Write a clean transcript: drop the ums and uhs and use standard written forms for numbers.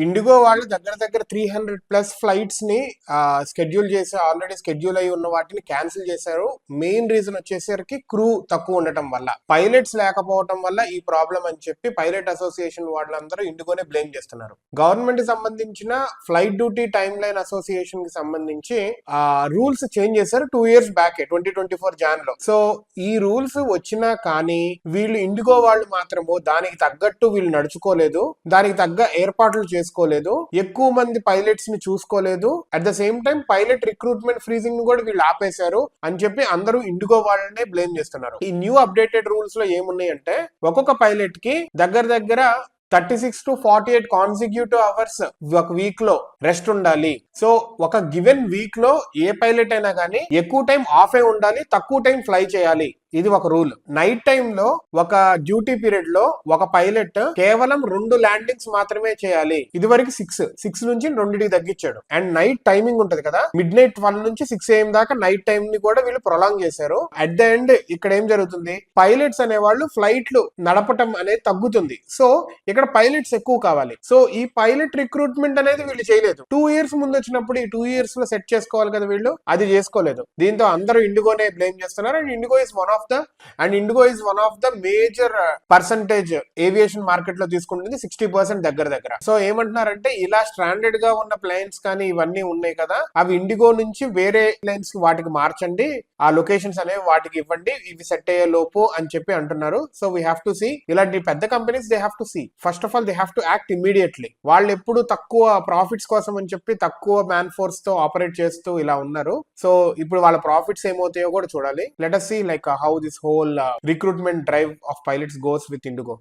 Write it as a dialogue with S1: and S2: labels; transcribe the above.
S1: IndiGo వాళ్ళు దగ్గర దగ్గర 300+ ఫ్లైట్స్ ని స్కెడ్యూల్ చేసి ఆల్రెడీ స్కెడ్యూల్ అయి ఉన్న వాటిని క్యాన్సిల్ చేశారు. మెయిన్ రీజన్ వచ్చేసరికి క్రూ తక్కువ ఉండటం వల్ల, పైలట్స్ లేకపోవటం వల్ల ఈ ప్రాబ్లం అని చెప్పి పైలట్ అసోసియేషన్ వాళ్ళందరూ ఇండిగోనే బ్లేమ్ చేస్తున్నారు. గవర్నమెంట్ కి సంబంధించిన flight duty time line association కి సంబంధించి రూల్స్ చేంజ్ చేశారు 2 years బ్యాక్ 2024 జాన్ లో. సో ఈ రూల్స్ వచ్చినా కానీ వీళ్ళు ఇండిగో వాళ్ళు మాత్రము దానికి తగ్గట్టు వీళ్ళు నడుచుకోలేదు, దానికి తగ్గ ఏర్పాట్లు చేసుకోలేదు, ఎక్కువ మంది పైలట్స్ ని చూసుకోలేదు. At the same time pilot recruitment freezing ని కూడా వీళ్ళు ఆపేశారు అని చెప్పి అందరూ ఇండిగో వాళ్ళనే బ్లేమ్ చేస్తున్నారు. ఈ న్యూ అప్డేటెడ్ రూల్స్ లో ఏమున్నాయంటే ఒక్కొక్క పైలట్ కి దగ్గర దగ్గర 36 to 48 కాన్సిక్యూటివ్ అవర్స్ ఒక వీక్ లో రెస్ట్ ఉండాలి. సో ఒక గివెన్ వీక్ లో ఏ పైలట్ అయినా కానీ ఎక్కువ టైం ఆఫ్ అయి ఉండాలి, తక్కువ టైం ఫ్లై చేయాలి. ఇది ఒక రూల్. నైట్ టైం లో ఒక డ్యూటీ పీరియడ్ లో ఒక పైలట్ కేవలం 2 ల్యాండింగ్స్ మాత్రమే చేయాలి. ఇది వరకు 6 నుంచి 2కి తగ్గించాడు. అండ్ నైట్ టైమింగ్ ఉంటది కదా, మిడ్ నైట్ 1 నుంచి 6 AM దాకా నైట్ టైం ని కూడా వీళ్ళు ప్రొలాంగ్ చేశారు. అట్ ద ఎండ్ ఇక్కడ ఏం జరుగుతుంది, పైలట్స్ అనేవాళ్ళు ఫ్లైట్లు నడపటం అనేది తగ్గుతుంది. సో ఇక్కడ పైలట్స్ ఎక్కువ కావాలి. సో ఈ పైలట్ రిక్రూట్మెంట్ అనేది వీళ్ళు చేయలేదు. 2 years ముందు వచ్చినప్పుడు ఈ 2 years లో సెట్ చేసుకోవాలి కదా, వీళ్ళు అది చేసుకోలేదు. దీంతో అందరూ ఇండిగోనే బ్లేమ్ చేస్తున్నారు. And IndiGo is one of the major percentage aviation market లో తీసుకుంటుంది 60% దగ్గర. సో ఏమంటున్నారంటే ఇలా స్ట్రాండెడ్ గా ఉన్న ప్లేన్స్ కానీ ఇవన్నీ ఉన్నాయి కదా, అవి ఇండిగో నుంచి వేరే ప్లేన్స్ కి వాటికి మార్చండి, ఆ లొకేషన్స్ అనేవి వాటికి ఇవ్వండి, ఇవి సెట్ అయ్యే లోపు అని చెప్పి అంటున్నారు. So we have to see, ఇలాంటి పెద్ద companies they have to see, first of all they have to act immediately. వాళ్ళు ఎప్పుడు తక్కువ ప్రాఫిట్స్ కోసం అని చెప్పి తక్కువ మ్యాన్ ఫోర్స్ తో ఆపరేట్ చేస్తూ ఇలా ఉన్నారు. సో ఇప్పుడు వాళ్ళ ప్రాఫిట్స్ ఏమవుతాయో కూడా చూడాలి. Let us see like how this whole recruitment drive of pilots goes with Indigo.